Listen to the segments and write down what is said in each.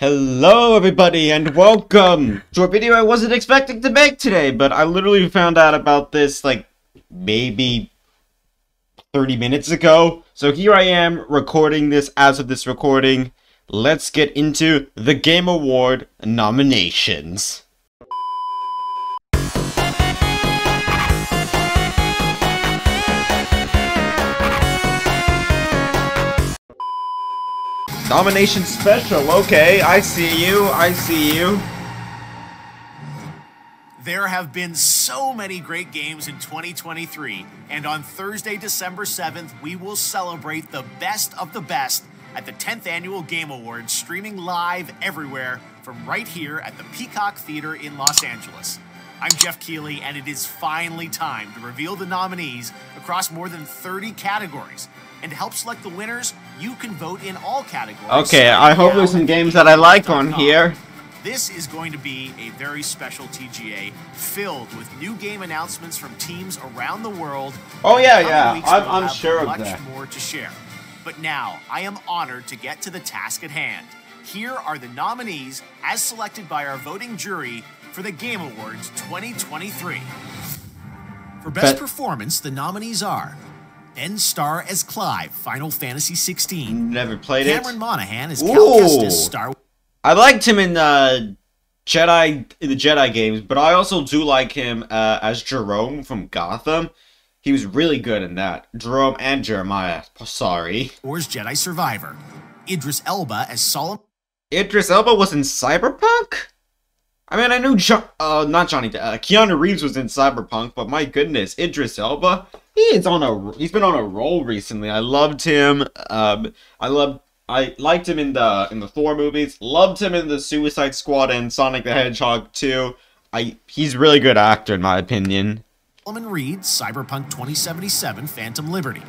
Hello everybody and welcome to a video I wasn't expecting to make today, but I literally found out about this like maybe 30 minutes ago. So here I am recording this as of this recording. Let's get into the Game Award nominations. Nomination special, okay, I see you. There have been so many great games in 2023, and on Thursday, December 7th, we will celebrate the best of the best at the 10th Annual Game Awards, streaming live everywhere from right here at the Peacock Theater in Los Angeles. I'm Jeff Keighley, and it is finally time to reveal the nominees across more than 30 categories. And to help select the winners, you can vote in all categories. Okay, I hope there's some games that I like on here. This is going to be a very special TGA filled with new game announcements from teams around the world. Oh yeah, I'm sure of that. Much more to share. But now, I am honored to get to the task at hand. Here are the nominees as selected by our voting jury for the Game Awards 2023. For Best Performance, the nominees are Ben Starr as Clive, Final Fantasy 16. Never played Cameron Monaghan as Cal Kestis, Star. I liked him in the Jedi games, but I also do like him as Jerome from Gotham. He was really good in that. Jerome and Jeremiah. Sorry. Wars Jedi Survivor. Idris Elba as Solomon. Idris Elba was in Cyberpunk? I mean, I knew Keanu Reeves was in Cyberpunk, but my goodness, Idris Elba, he's been on a roll recently. I loved him. I liked him in the Thor movies. Loved him in the Suicide Squad and Sonic the Hedgehog 2. He's a really good actor in my opinion. Solomon Reed, Cyberpunk 2077, Phantom Liberty.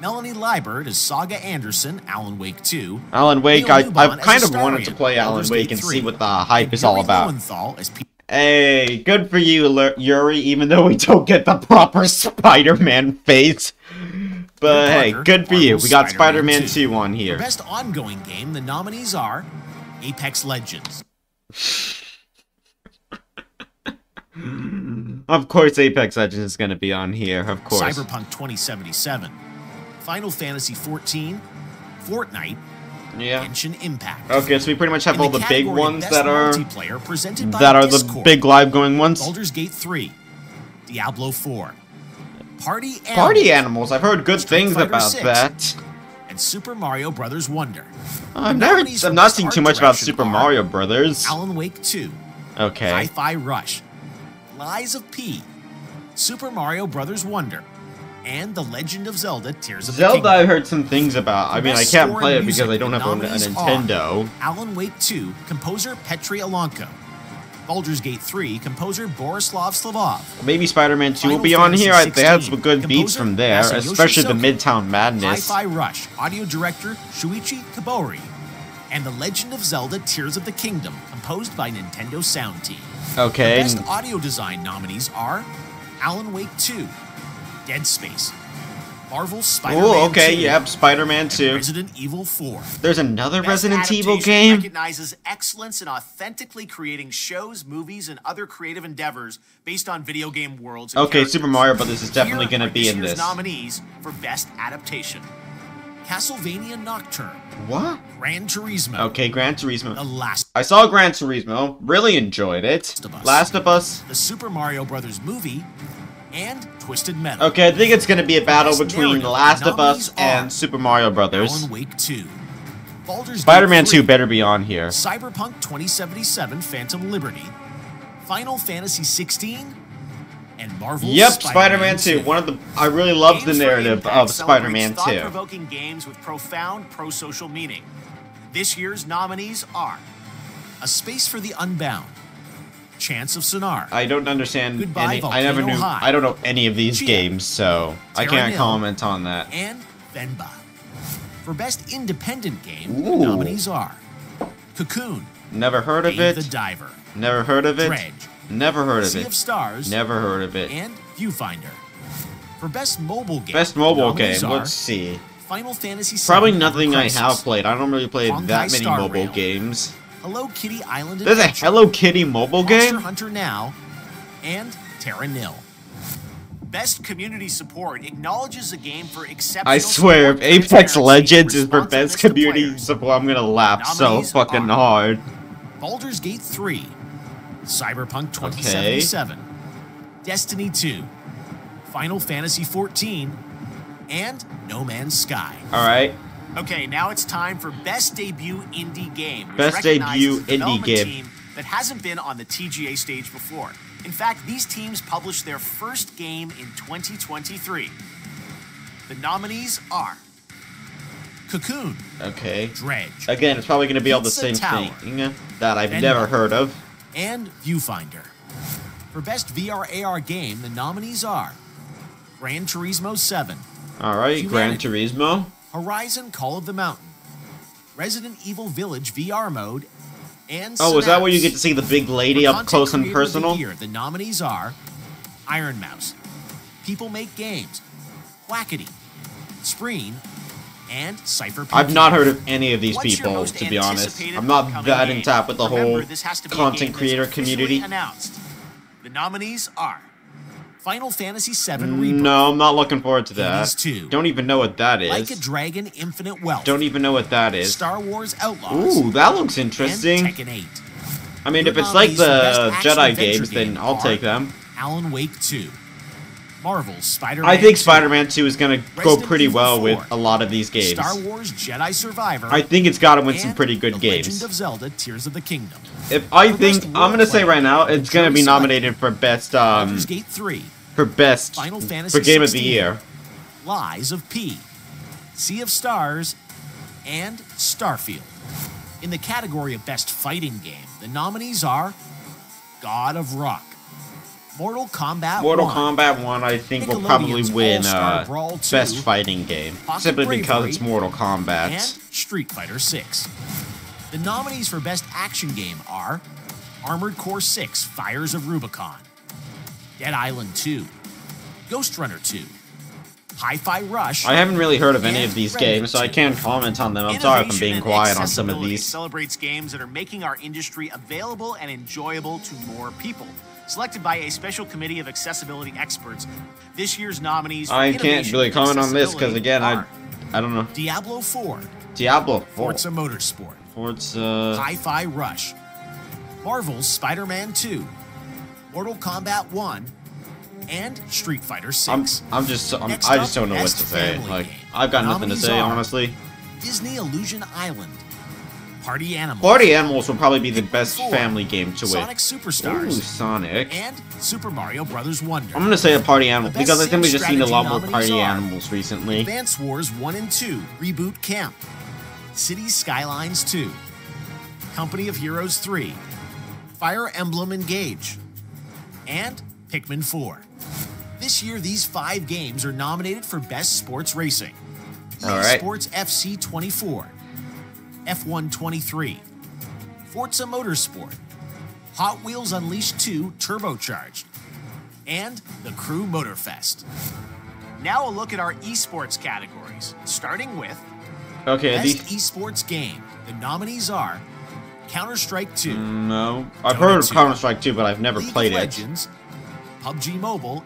Melanie Liebert as Saga Anderson, Alan Wake 2. Alan Wake, I've kind of wanted to play Alan Wake and see what the hype is all about. Hey, good for you, Yuri, even though we don't get the proper Spider-Man face. But hey, good for you. We got Spider-Man 2 on here. For Best Ongoing Game, the nominees are Apex Legends. Of course Apex Legends is going to be on here, of course. Cyberpunk 2077. Final Fantasy 14, Fortnite, Genshin Impact. Okay, so we pretty much have all the big ones that are the big live going ones. Baldur's Gate 3, Diablo 4, Party Animals. I've heard good things about that. And Super Mario Brothers Wonder. I've not seen too much about Super Mario Brothers. Alan Wake 2. Okay. Hi-Fi Rush, Lies of P, Super Mario Brothers Wonder, and The Legend of Zelda: Tears of the Kingdom. Zelda I heard some things about. I mean, I can't play it because I don't have a Nintendo. Alan Wake 2, composer Petri Alonko. Baldur's Gate 3, composer Borislav Slavov. Maybe Spider-Man 2 will be on here. They had some good beats from there, especially the Midtown Madness. Hi-Fi Rush, audio director Shuichi Kobori. And The Legend of Zelda: Tears of the Kingdom, composed by Nintendo Sound Team. Okay. The Best Audio Design nominees are Alan Wake 2, Dead Space, Marvel's Spider-Man 2, yep, Spider-Man 2, Resident Evil 4. There's another Resident Evil game? Recognizes excellence in authentically creating shows, movies, and other creative endeavors based on video game worlds. Okay, Super Mario Brothers is definitely going to be in this. Nominees for Best Adaptation: Castlevania Nocturne. What? Gran Turismo. Okay, Gran Turismo. The Last. I saw Gran Turismo. Really enjoyed it. Last of Us. The Super Mario Brothers movie. And Twisted Metal. Okay, I think it's going to be a battle between The Last of Us and Super Mario Brothers. Alan Wake 2. Spider-Man 2 better be on here. Cyberpunk 2077, Phantom Liberty. Final Fantasy 16. And Marvel's Spider-Man 2. I really loved the narrative of Spider-Man 2. Thought-provoking games with profound pro-social meaning. This year's nominees are A Space for the Unbound, Chance of Sonar. I don't understand Goodbye, I don't know any of these games, so I can't comment on that. And Venba. For Best Independent Game, the nominees are Cocoon. Never heard of it. The Diver. Never heard of it. Dredge. Never heard of it. Sea of Stars. Never heard of it. And Viewfinder. For Best Mobile Game. Best mobile game. Let's see. Final Fantasy VII. Probably nothing I have played. I don't really play that many mobile games. Hello Kitty Island There's a Adventure, Hello Kitty mobile game? Monster Hunter Now, and Terra Nil. Best community support acknowledges the game for exceptional I swear, if support, Apex transparency, Legends is for responsiveness best to community players. support, I'm gonna laugh so Nominees fucking are hard. Baldur's Gate 3, Cyberpunk 2077, Destiny 2, Final Fantasy 14, and No Man's Sky. Alright. Okay, now it's time for Best Debut Indie Game, which Best debut recognizes the indie development game. team that hasn't been on the TGA stage before. In fact, these teams published their first game in 2023. The nominees are Cocoon, Okay. Dredge, Again, it's probably gonna be all the Pizza same Tower, thing that I've Venmo, never heard of. and Viewfinder. For Best VR/AR Game, the nominees are Gran Turismo 7, Alright, Gran Humanity. Turismo. Horizon Call of the Mountain, Resident Evil Village VR mode, and Oh, is that where you Synapse. get to see the big lady For up Content close and Creator of the personal? Year, the nominees are Iron Mouse, People Make Games, Quackity, Spreen, and Cypher. I've not heard of any of these What's your people, most to be honest. anticipated I'm not upcoming that game? in tap with the Remember, whole this has to be a content game that's creator officially community. Announced. The nominees are Final Fantasy VII Rebirth, No, I'm not looking forward to Hades that. 2, Don't even know what that Like a is. Dragon Infinite Wealth, Don't even know what that is. Star Wars Outlaws, Ooh, that looks and interesting. Tekken 8. I mean, Your if it's like nominees for Best the Action Jedi Adventure games, then Game I'll are take them. Alan Wake 2, Marvel's Spider-Man I think 2, Spider-Man 2 is gonna go Resident pretty Evil well 4, with a lot of these games. Star Wars Jedi Survivor. I think it's gotta win some and pretty good The games. Legend of Zelda: Tears of the Kingdom. If I For think, Best I'm gonna say Roleplay, right now, it's gonna be Joey nominated for best, Baldur's Gate 3, for best, Final Fantasy for Game of the 16, Year. Lies of P, Sea of Stars, and Starfield. In the category of Best Fighting Game, the nominees are God of Rock, Mortal Kombat Mortal 1, Kombat 1, I think, will probably Nickelodeon's win All-Star Brawl 2, best fighting game, Pocket simply because Bravery, it's Mortal Kombat. and Street Fighter 6. The nominees for Best Action Game are Armored Core 6: Fires of Rubicon, Dead Island 2, Ghost Runner 2, Hi-Fi Rush. I haven't really heard of any and of these Remnant games, so I 2. can't comment on them. I'm sorry if I'm Innovation being and quiet on some of accessibility these. celebrates games that are making our industry available and enjoyable to more people. Selected by a special committee of accessibility experts, this year's nominees for I can't innovation really and comment on this because, accessibility again, are I don't know. Diablo 4, Diablo 4. Forza Motorsport, Forza. Hi-Fi Rush, Marvel's Spider-Man 2, Mortal Kombat 1, and Street Fighter 6. I just Next don't up, know what Best to say. Family Like, Game. I've got nothing to Nominees say, are honestly. Disney Illusion Island, Party Animals, Party Animals will probably be the best 4, family game to win. Sonic Superstars, Ooh, Sonic. and Super Mario Bros. Wonder. I'm gonna say a Party Animal The best because I think we've just seen a lot more strategy Party nominees are Animals recently. Advance Wars 1 and 2 Reboot Camp, Cities Skylines 2, Company of Heroes 3, Fire Emblem Engage, and Pikmin 4. This year, these 5 games are nominated for Best Sports Racing. EA All right. Sports FC 24, F1 23, Forza Motorsport, Hot Wheels Unleashed 2 Turbocharged, and the Crew Motorfest. Now a look at our esports categories, starting with Okay, Best these. Esports Game. The nominees are Counter-Strike 2, No, I've Dota heard of 2, Counter Strike 2, but I've never League played of it. Legends, PUBG Mobile,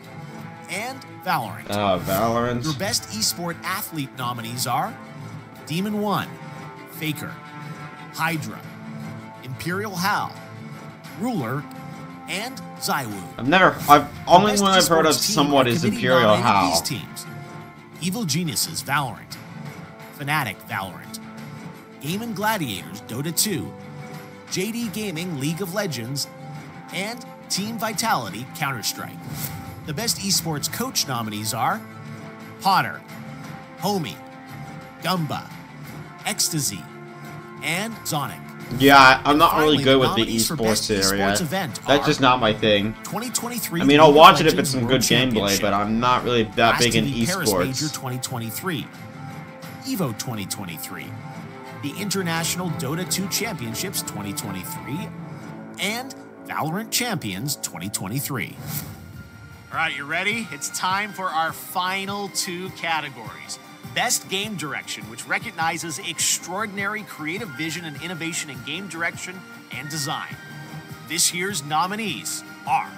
and Valorant. Valorant. Your best esport athlete nominees are Demon One, Faker, Hydra, Imperial Hal, Ruler, and Zywoo. Only Best one I've heard of esports team somewhat are is committee Imperial nominated Hal. These teams: Evil Geniuses Valorant, Fnatic Valorant, Game and Gladiators Dota 2, JD Gaming League of Legends, and Team Vitality Counter-Strike. The best esports coach nominees are Potter, Homie, Gumba, Ecstasy, and Zonic. Yeah, I'm not really Finally, good the with the nominees for best esports area. esports event That's are just not my thing. 2023 I mean, I'll League of watch it if Legends it's some World good gameplay, Championship, but I'm not really that Last big in TV Paris Major esports. 2023, EVO 2023, the International Dota 2 Championships 2023, and Valorant Champions 2023. All right, you ready? It's time for our final 2 categories. Best Game Direction, which recognizes extraordinary creative vision and innovation in game direction and design. This year's nominees are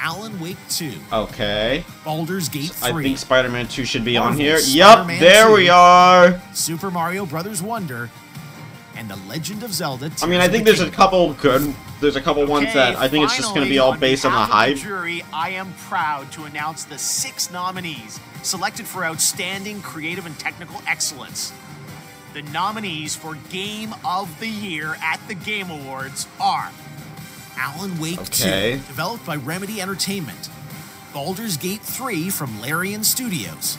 Alan Wake 2. Okay. Baldur's Gate 3. I think Spider-Man 2 should be on here. Marvel's Yup, Spider-Man there 2, we are. Super Mario Bros. Wonder, and The Legend of Zelda Tears I mean, I think there's a couple good... There's a couple ones Okay, that I think it's just going to be all based on the hype. Jury, I am proud to announce the 6 nominees selected for outstanding creative and technical excellence. The nominees for Game of the Year at the Game Awards are Alan Wake 2, developed by Remedy Entertainment, Baldur's Gate 3 from Larian Studios,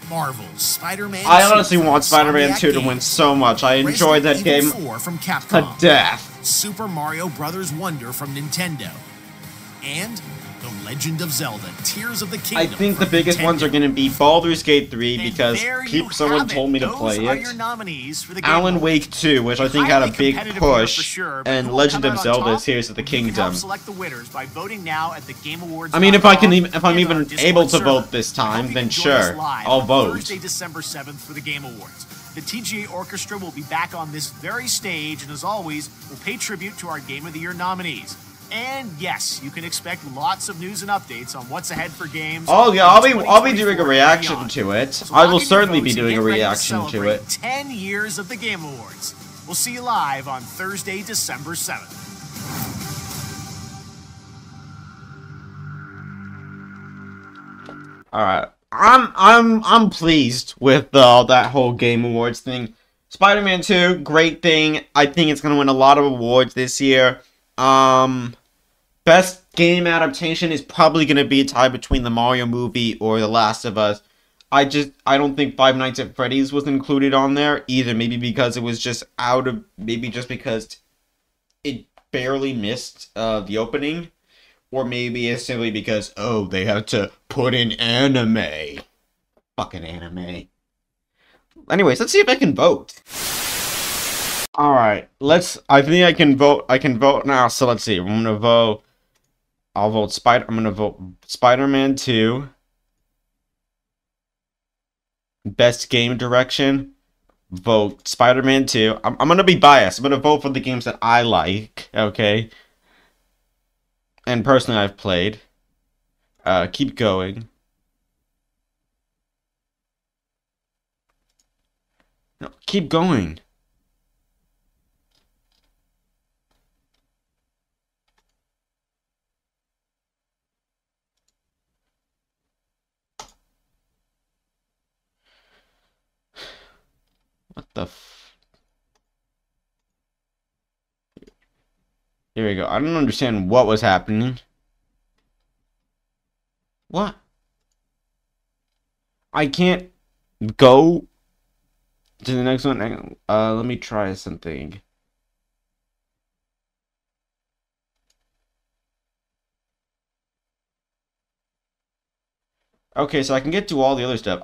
Marvel's Spider-Man 2 I honestly from want Spider-Man 2 to Insomniac win so much. I Games, enjoyed that Resident game Evil 4 from Capcom, to death. Super Mario Bros. Wonder from Nintendo, and The Legend of Zelda Tears of the Kingdom. I think the from biggest Nintendo. ones are going to be Baldur's Gate 3 And because there you someone have told me to Those play are it. your nominees for the Game Alan Awards. Wake 2, which I think had a Highly big competitive year for push, sure, but and who will Legend come of out on Zelda top? Tears of the You can help Kingdom. select the winners by voting now at the Game Awards. I mean, if I'm even able to vote this time, then sure, I'll vote. Thursday, December 7th for the Game Awards. The TGA Orchestra will be back on this very stage, and as always, we'll pay tribute to our Game of the Year nominees. And yes, you can expect lots of news and updates on what's ahead for games. Oh yeah, I'll be doing a 2024 reaction and to it. So I lock will in your certainly be votes and doing a get ready to reaction to celebrate it. 10 years of the Game Awards. We'll see you live on Thursday, December 7th. All right, I'm pleased with that whole Game Awards thing. Spider-Man 2, great thing. I think it's gonna win a lot of awards this year. Best game adaptation is probably gonna be a tie between the Mario movie or The Last of Us. I don't think Five Nights at Freddy's was included on there either. Maybe because it was just maybe just because it barely missed the opening. Or maybe it's simply because, oh, they have to put in anime. Fucking anime. Anyways, let's see if I can vote. Alright, I think I can vote now, so let's see. I'm gonna vote. I'm gonna vote Spider-Man 2. Best game direction. Vote Spider-Man 2. I'm gonna be biased. I'm gonna vote for the games that I like, okay? And personally I've played. Keep going. No, keep going. What the f... Here we go. I don't understand what was happening. What? I can't go to the next one. Let me try something. Okay, so I can get to all the other stuff.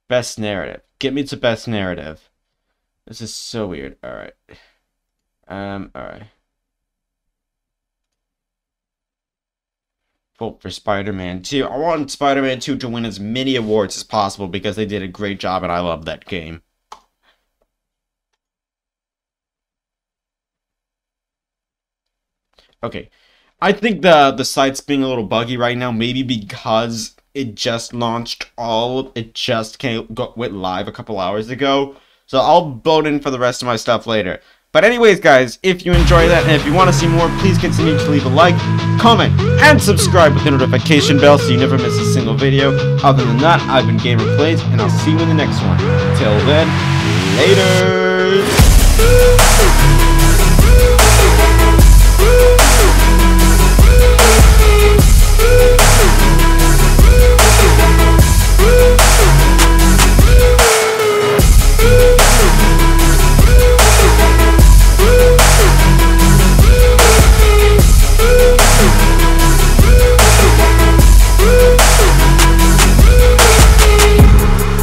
Best narrative. Get me to best narrative. This is so weird. Alright. Alright. Vote for Spider-Man 2. I want Spider-Man 2 to win as many awards as possible because they did a great job and I love that game. Okay. I think the site's being a little buggy right now, maybe because it just launched it just went live a couple hours ago. So I'll vote in for the rest of my stuff later. But anyways, guys, if you enjoy that and if you want to see more, please continue to leave a like, comment, and subscribe with the notification bell so you never miss a single video. Other than that, I've been GamerPlayZ, and I'll see you in the next one. Till then, later!